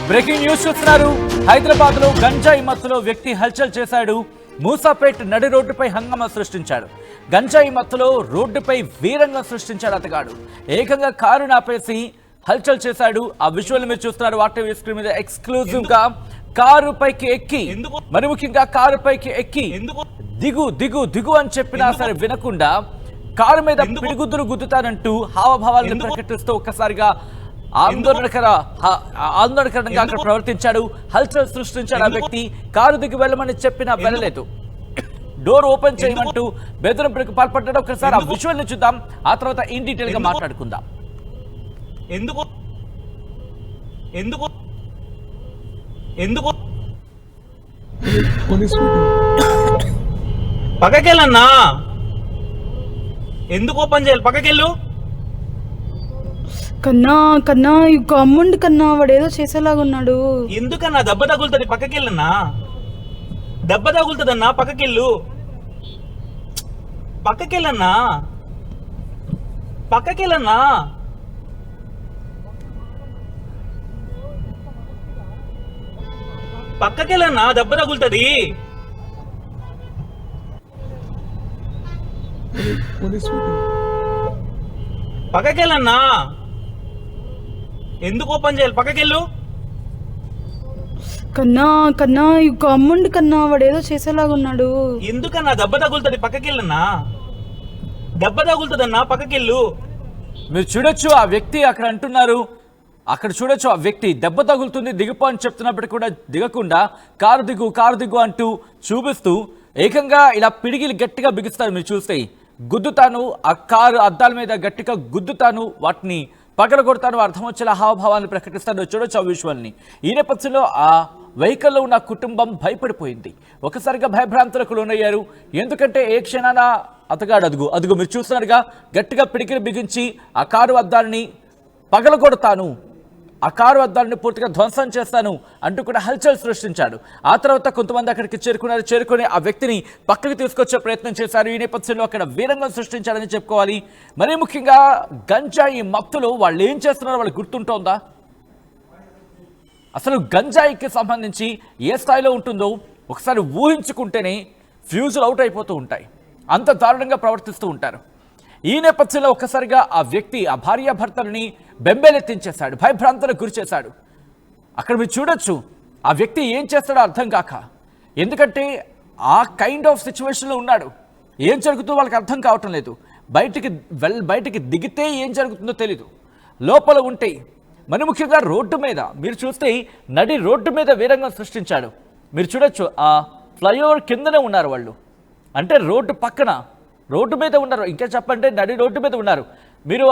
Breaking news చూస్తున్నారు. హైదరాబాద్ లో గంజాయి మత్తులో వ్యక్తి హల్చల్ చేశాడు. మూసాపేట్ నడి రోడ్డుపై హంగామా సృష్టించాడు. గంజాయి మత్తులో రోడ్డుపై వీరంగం సృష్టించాడు అతగాడు. ఏకంగా కారు నాపేసి హల్చల్ చేశాడు. ఆ విజువల్ మీరు చూస్తున్నారు వాటి స్క్రీన్ మీద. ఎక్స్క్లూజివ్ గా కారు పైకి ఎక్కి, మరి ముఖ్యంగా కారు పైకి ఎక్కి దిగు దిగు దిగు అని చెప్పినా సరే వినకుండా కారు మీద పిడిగుద్దులు గుద్దుతానంటూ హావభావాలను ప్రకటిస్తూ ఒక్కసారిగా ఆందోళనకరంగా అక్కడ ప్రవర్తించాడు. హల్చల్ సృష్టించాడు ఆ వ్యక్తి. కారు దిగి వెళ్ళమని చెప్పినా వెళ్ళలేదు. డోర్ ఓపెన్ చేయమంటూ బెదిరింపులకు పాల్పడ్డాడు. ఒకసారి ఆ విజువల్ ని చూద్దాం, ఆ తర్వాత ఇన్ డీటెయిల్ గా మాట్లాడుకుందాం. ఎందుకు ఎందుకు ఎందుకు పక్కకెళ్ళన్నా, ఎందుకు ఓపెన్ చేయాలి? పక్కకెళ్ళు కన్నా. కన్నా అమ్ముండి కన్నా, వాడు ఏదో చేసేలాగా ఉన్నాడు. ఎందుకన్నా? దెబ్బ తగులుతుంది, పక్కకెళ్ళన్నా. దెబ్బ తగులుతుందన్నా, పక్కకెళ్ళు. పక్కకెళ్ళన్నా, పక్కకెళ్ళన్నా. పక్కకెళ్ళన్నా, దెబ్బ తగులుతుంది. పక్కకెళ్ళన్నా, ఎందుకు ఓపెన్ చేయాలి? పక్కకెళ్ళు కన్నా. కన్నా అమ్ముండి కన్నా, వాడు ఏదో చేసేలాగా ఉన్నాడు. ఎందుకన్నా? దెబ్బ తగులుతుంది, పక్కకెళ్ళన్నా. దెబ్బ తగులుతుందన్నా, పక్కకెళ్ళు. మీరు చూడొచ్చు ఆ వ్యక్తి అక్కడ అంటున్నారు. అక్కడ చూడొచ్చు ఆ వ్యక్తి దెబ్బ తగులుతుంది దిగిపో అని చెప్తున్నప్పటికీ కూడా దిగకుండా కారు దిగు కారు దిగు అంటూ చూపిస్తూ ఏకంగా ఇలా పిడిగిలు గట్టిగా బిగిస్తారు. మీరు చూస్తే గుద్దుతాను, ఆ కారు అద్దాల మీద గట్టిగా గుద్దుతాను, వాటిని పగలగొడతాను, అర్థం వచ్చేలా హావభావాన్ని ప్రకటిస్తాను. చూడొచ్చు ఆ విజువల్ని. ఈ నేపథ్యంలో ఆ వెహికల్లో ఉన్న కుటుంబం భయపడిపోయింది. ఒకసారిగా భయభ్రాంతులకు లోనయ్యారు. ఎందుకంటే ఏ క్షణాన అతగాడు అదుగు మీరు చూస్తున్నారుగా గట్టిగా పిడికిలు బిగించి ఆ కారు అద్దాలని పగలగొడతాను, ఆ కారు అద్దాలని పూర్తిగా ధ్వంసం చేస్తాను అంటూ కూడా హల్చల్ సృష్టించాడు. ఆ తర్వాత కొంతమంది అక్కడికి చేరుకుని ఆ వ్యక్తిని పక్కకి తీసుకొచ్చే ప్రయత్నం చేశారు. ఈ నేపథ్యంలో అక్కడ వీరంగం సృష్టించాడని చెప్పుకోవాలి. మరీ ముఖ్యంగా గంజాయి మత్తులో వాళ్ళు ఏం చేస్తున్నారో వాళ్ళకి గుర్తుంటోందా? అసలు గంజాయికి సంబంధించి ఏ స్థాయిలో ఉంటుందో ఒకసారి ఊహించుకుంటేనే ఫ్యూజులు అవుట్ అయిపోతూ ఉంటాయి. అంత దారుణంగా ప్రవర్తిస్తూ ఉంటారు. ఈ నేపథ్యంలో ఒక్కసారిగా ఆ వ్యక్తి ఆ భార్యాభర్తలని బెంబేలెత్తించేశాడు, భయభ్రాంతులకు గురి చేశాడు. అక్కడ మీరు చూడొచ్చు ఆ వ్యక్తి ఏం చేస్తాడో అర్థం కాక. ఎందుకంటే ఆ కైండ్ ఆఫ్ సిచ్యువేషన్లో ఉన్నాడు. ఏం జరుగుతుందో వాళ్ళకి అర్థం కావటం లేదు. బయటికి దిగితే ఏం జరుగుతుందో తెలీదు. లోపల ఉంటే మరి ముఖ్యంగా రోడ్డు మీద మీరు చూస్తే నడి రోడ్డు మీద వీరంగం సృష్టించాడు. మీరు చూడొచ్చు ఆ ఫ్లైఓవర్ కిందనే ఉన్నారు వాళ్ళు. అంటే రోడ్డు పక్కన రోడ్డు మీద ఉన్నారు. ఇంకా చెప్పంటే నడి రోడ్డు మీద ఉన్నారు. మీరు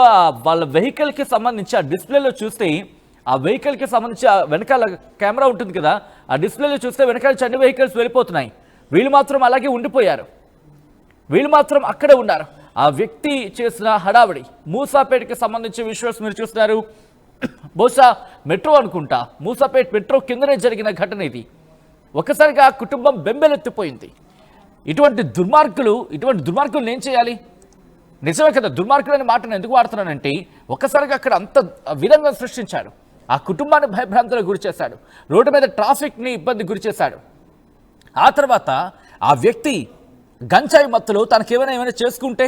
వాళ్ళ వెహికల్కి సంబంధించి ఆ డిస్ప్లేలో చూస్తే ఆ వెహికల్కి సంబంధించి ఆ వెనకాల కెమెరా ఉంటుంది కదా, ఆ డిస్ప్లేలో చూస్తే వెనకాల అన్ని వెహికల్స్ వెళ్ళిపోతున్నాయి. వీళ్ళు మాత్రం అలాగే ఉండిపోయారు. వీళ్ళు మాత్రం అక్కడే ఉన్నారు. ఆ వ్యక్తి చేసిన హడావిడి. మూసాపేటకి సంబంధించి విజువల్స్ మీరు చూస్తున్నారు. బహుశా మెట్రో అనుకుంటా, మూసాపేట్ మెట్రో కిందనే జరిగిన ఘటన ఇది. ఒక్కసారిగా ఆ కుటుంబం బెంబెలెత్తిపోయింది. ఇటువంటి దుర్మార్గులు ఏం చేయాలి? నిజమే కదా, దుర్మార్గులు అనే మాటను ఎందుకు వాడుతున్నానంటే ఒక్కసారిగా అక్కడ అంత విధంగా సృష్టించాడు. ఆ కుటుంబాన్ని భయభ్రాంతులకు గురి చేశాడు. రోడ్డు మీద ట్రాఫిక్ని ఇబ్బంది గురి చేశాడు. ఆ తర్వాత ఆ వ్యక్తి గంజాయి మత్తులో తనకు ఏమైనా చేసుకుంటే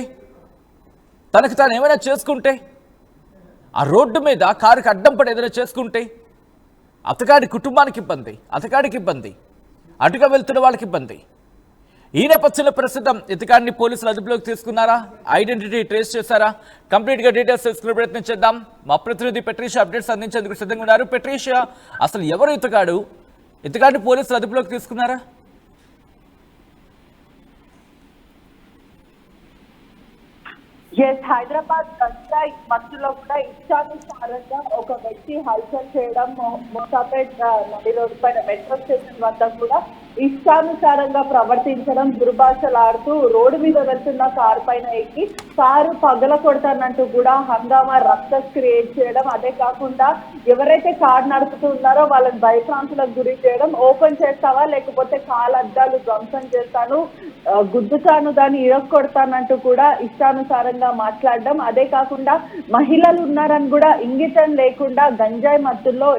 ఆ రోడ్డు మీద కారుకి అడ్డం పడి ఏదైనా చేసుకుంటే అతగాడి కుటుంబానికి ఇబ్బంది, అతగాడికి ఇబ్బంది, అటుగా వెళ్తున్న వాళ్ళకి ఇబ్బంది. ఈ నేపథ్యంలో ప్రస్తుతం ఇతగాడిని పోలీసులు అదుపులోకి తీసుకున్నారా? ఐడెంటిటీ ట్రేస్ చేశారా? కంప్లీట్గా డీటెయిల్స్ తెలుసుకునే ప్రయత్నం చేద్దాం. మా ప్రతినిధి పెట్రీషియా అప్డేట్స్ అందించేందుకు సిద్ధంగా ఉన్నారు. పెట్రీషియా, అసలు ఎవరు ఇతగాడిని పోలీసులు అదుపులోకి తీసుకున్నారా? హైదరాబాద్ గంజాయి మత్తులో కూడా ఇష్టానుసారంగా ఒక వ్యక్తి హల్చల్ చేయడం, మూసాపేట్ నడి రోడ్డు పైన మెట్రో స్టేషన్ వద్ద కూడా ఇష్టానుసారంగా ప్రవర్తించడం, దుర్భాషలాడుతూ రోడ్డు మీద వెళ్తున్న కారు పైన ఎక్కి కారు పగల కొడతానంటూ కూడా హంగామా రక్త క్రియేట్ చేయడం, అదే కాకుండా ఎవరైతే కారు నడుపుతూ ఉన్నారో వాళ్ళని భయభ్రాంతులకు గురి చేయడం, ఓపెన్ చేస్తావా లేకపోతే కాలు అద్దాలు ధ్వంసం చేస్తాను, గుద్దుతాను, దాన్ని ఇరగొడతానంటూ కూడా ఇష్టానుసారంగా మాట్లాడడం, అదే కాకుండా మహిళలు ఉన్నారని కూడా ఇంగితం లేకుండా గంజాయి మత్తుల్లో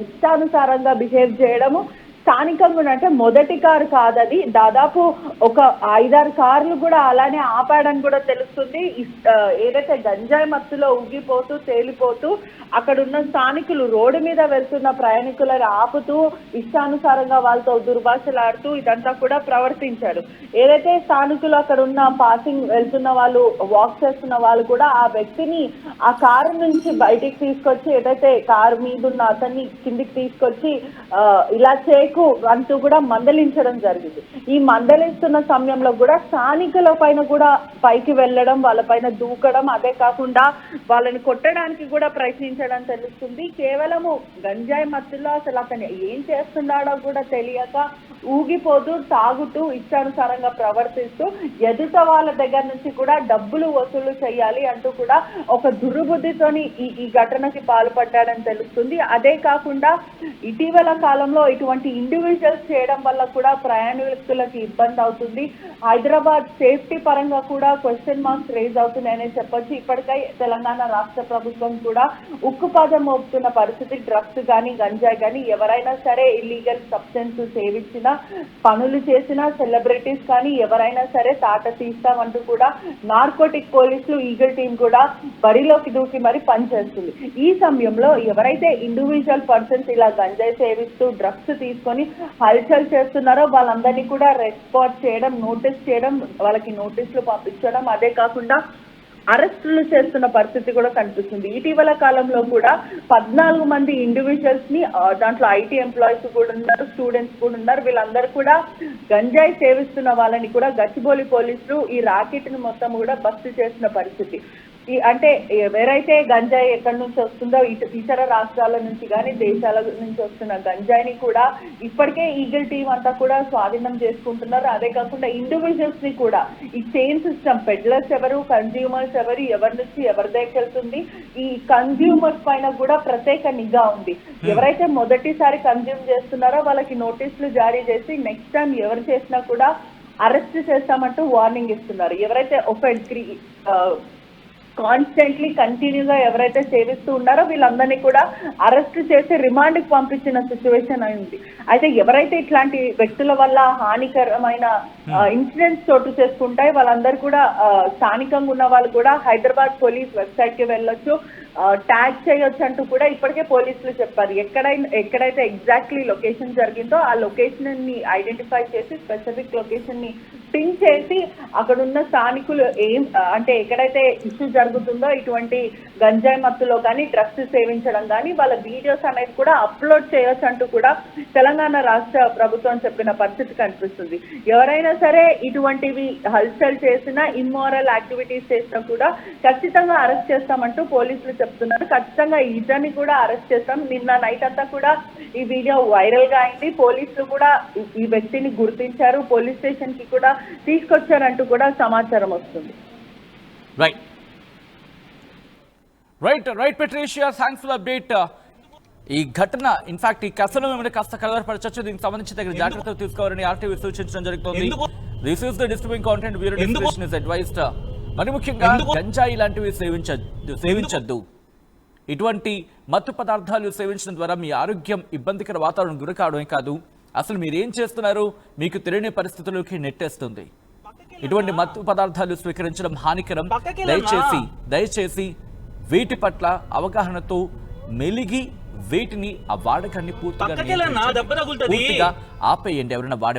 ఇష్టానుసారంగా బిహేవ్ చేయడము. స్థానికంగా అంటే మొదటి కారు కాదది, దాదాపు ఒక 5-6 కార్లు కూడా అలానే ఆపాడని కూడా తెలుస్తుంది. ఏదైతే గంజాయి మత్తులో ఊగిపోతూ తేలిపోతూ అక్కడ ఉన్న స్థానికులు రోడ్డు మీద వెళ్తున్న ప్రయాణికులను ఆపుతూ ఇష్టానుసారంగా వాళ్ళతో దుర్భాషలాడుతూ ఇదంతా కూడా ప్రవర్తించారు. ఏదైతే స్థానికులు అక్కడ ఉన్న పాసింగ్ వెళ్తున్న వాళ్ళు, వాక్ చేస్తున్న వాళ్ళు కూడా ఆ వ్యక్తిని ఆ కారు నుంచి బయటికి తీసుకొచ్చి, ఏదైతే కారు మీద ఉన్న అతన్ని కిందికి తీసుకొచ్చి ఇలా చేయకు అంటూ కూడా మందలించడం జరిగింది. ఈ మందలిస్తున్న సమయంలో కూడా స్థానికుల పైన కూడా పైకి వెళ్ళడం, వాళ్ళపైన దూకడం, అదే కాకుండా వాళ్ళని కొట్టడానికి కూడా ప్రయత్నించడం తెలుస్తుంది. కేవలము గంజాయి మత్తులో అసలు అతను ఏం చేస్తున్నాడో కూడా తెలియక ఊగిపోతూ తాగుతూ ఇష్టానుసారంగా ప్రవర్తిస్తూ ఎదుట వాళ్ళ దగ్గర నుంచి కూడా డబ్బులు వసూలు చేయాలి అంటూ కూడా ఒక దుర్బుద్ధితోని ఈ ఘటనకి పాల్పడ్డాడని తెలుస్తుంది. అదే కాకుండా ఇటీవల కాలంలో ఇటువంటి ఇండివిజువల్స్ చేయడం వల్ల కూడా ప్రయాణికులకు ఇబ్బంది అవుతుంది. హైదరాబాద్ సేఫ్టీ పరంగా కూడా క్వశ్చన్ మార్క్స్ రేజ్ అవుతున్నాయనే చెప్పొచ్చు. ఇప్పటికై తెలంగాణ రాష్ట్ర ప్రభుత్వం కూడా ఉక్కుపాదం మోపుతున్న పరిస్థితి. డ్రగ్స్ కానీ గంజాయి కానీ ఎవరైనా సరే ఇల్లీగల్ సబ్స్టెన్స్ సేవించిన, పనులు చేసిన సెలబ్రిటీస్ కానీ ఎవరైనా సరే తాట తీస్తామంటూ కూడా నార్కోటిక్ పోలీసులు ఈగల్ టీం కూడా బరిలోకి దూకి మరి పనిచేస్తుంది. ఈ సమయంలో ఎవరైతే ఇండివిజువల్ పర్సన్స్ ఇలా గంజాయి సేవిస్తూ డ్రగ్స్ తీసుకొని హల్చల్ చేస్తున్నారో వాళ్ళందరినీ కూడా రెస్పాండ్ చేయడం, నోటీస్ చేయడం, వాళ్ళకి నోటీసులు పంపించడం, అదే కాకుండా అరెస్టులు చేస్తున్న పరిస్థితి కూడా కనిపిస్తుంది. ఇటీవల కాలంలో కూడా 14 మంది ఇండివిజువల్స్ ని, దాంట్లో ఐటీ ఎంప్లాయీస్ కూడా ఉన్నారు, స్టూడెంట్స్ కూడా ఉన్నారు, వీళ్ళందరూ కూడా గంజాయి సేవిస్తున్న వాళ్ళని కూడా గచ్చిబౌలి పోలీసులు ఈ రాకెట్ ని మొత్తం కూడా బస్టు చేసిన పరిస్థితి. అంటే ఎవరైతే గంజాయి ఎక్కడి నుంచి వస్తుందో ఇతర రాష్ట్రాల నుంచి కానీ దేశాల నుంచి వస్తున్న గంజాయిని కూడా ఇప్పటికే ఈగల్ టీం అంతా కూడా స్వాధీనం చేసుకుంటున్నారు. అదే కాకుండా ఇండివిజువల్స్ ని కూడా ఈ చైన్ సిస్టమ్, పెడ్లర్స్ ఎవరు, కన్జ్యూమర్స్ ఎవరు, ఎవరి నుంచి ఎవరి దగ్గరికి వెళ్తుంది, ఈ కన్జ్యూమర్స్ పైన కూడా ప్రత్యేక నిఘా ఉంది. ఎవరైతే మొదటిసారి కన్జ్యూమ్ చేస్తున్నారో వాళ్ళకి నోటీసులు జారీ చేసి నెక్స్ట్ టైం ఎవరు చేసినా కూడా అరెస్ట్ చేస్తామంటూ వార్నింగ్ ఇస్తున్నారు. ఎవరైతే కాన్స్టెంట్లీ కంటిన్యూగా ఎవరైతే సేవిస్తూ ఉన్నారో వీళ్ళందరినీ కూడా అరెస్ట్ చేసి రిమాండ్కి పంపించిన సిచ్యువేషన్ అయింది. అయితే ఎవరైతే ఇట్లాంటి వ్యక్తుల వల్ల హానికరమైన ఇన్సిడెంట్స్ చోటు చేసుకుంటాయి వాళ్ళందరూ కూడా స్థానికంగా ఉన్న వాళ్ళు కూడా హైదరాబాద్ పోలీస్ వెబ్సైట్ కి వెళ్ళొచ్చు, ట్యాగ్ చేయొచ్చు అంటూ కూడా ఇప్పటికే పోలీసులు చెప్పారు. ఎక్కడైతే ఎగ్జాక్ట్లీ లొకేషన్ జరిగిందో ఆ లొకేషన్ ని ఐడెంటిఫై చేసి స్పెసిఫిక్ లొకేషన్ ని పిన్ చేసి అక్కడున్న స్థానికులు అంటే ఎక్కడైతే ఇష్యూ జరుగుతుందో ఇటువంటి గంజాయి మత్తులో కానీ డ్రగ్స్ సేవించడం కానీ వాళ్ళ వీడియోస్ అనేది కూడా అప్లోడ్ చేయొచ్చు అంటూ కూడా తెలంగాణ రాష్ట్ర ప్రభుత్వం చెప్పిన పరిస్థితి కనిపిస్తుంది. ఎవరైనా సరే ఇటువంటివి హల్చల్ చేసినా, ఇమ్మోరల్ యాక్టివిటీస్ చేసినా కూడా ఖచ్చితంగా అరెస్ట్ చేస్తామంటూ పోలీసులు చెప్తున్నారు. ఖచ్చితంగా ఇతన్ని కూడా అరెస్ట్ చేస్తాం. నిన్న నైట్ అంతా కూడా ఈ వీడియో వైరల్ గా అయింది. పోలీసులు కూడా ఈ వ్యక్తిని గుర్తించారు, పోలీస్ స్టేషన్ కి కూడా తీసుకొచ్చారంటూ కూడా సమాచారం వస్తుంది. Right Patricia, thanks for update. ఈ ఘటన ఇన్ఫాక్ట్ ఈ కథను మిమ్మల్ని కాస్త కలవరపరచవచ్చు. దీనికి సంబంధించి తగిన జాగ్రత్తలు తీసుకోవాలని ఆర్టీవీ సూచించడం జరుగుతుంది. This is the distributing content bureau description is advised. మరి ముఖ్యంగా గంజాయి లాంటివి సేవించద్దు. ఇటువంటి మత్తు పదార్థాలు సేవించడం ద్వారా మీ ఆరోగ్యం ఇబ్బందికర వాతావరణం గురి కావడమే కాదు, అసలు మీరేం చేస్తున్నారు మీకు తెలియని పరిస్థితుల్లోకి నెట్టేస్తుంది. ఇటువంటి మత్తు పదార్థాలు స్వీకరించడం హానికరం. దయచేసి వీటి పట్ల అవగాహనతో మెలిగి వీటిని ఆ వాడకాన్ని పూర్తిగా ఆపేయండి. ఎవరైనా వాడే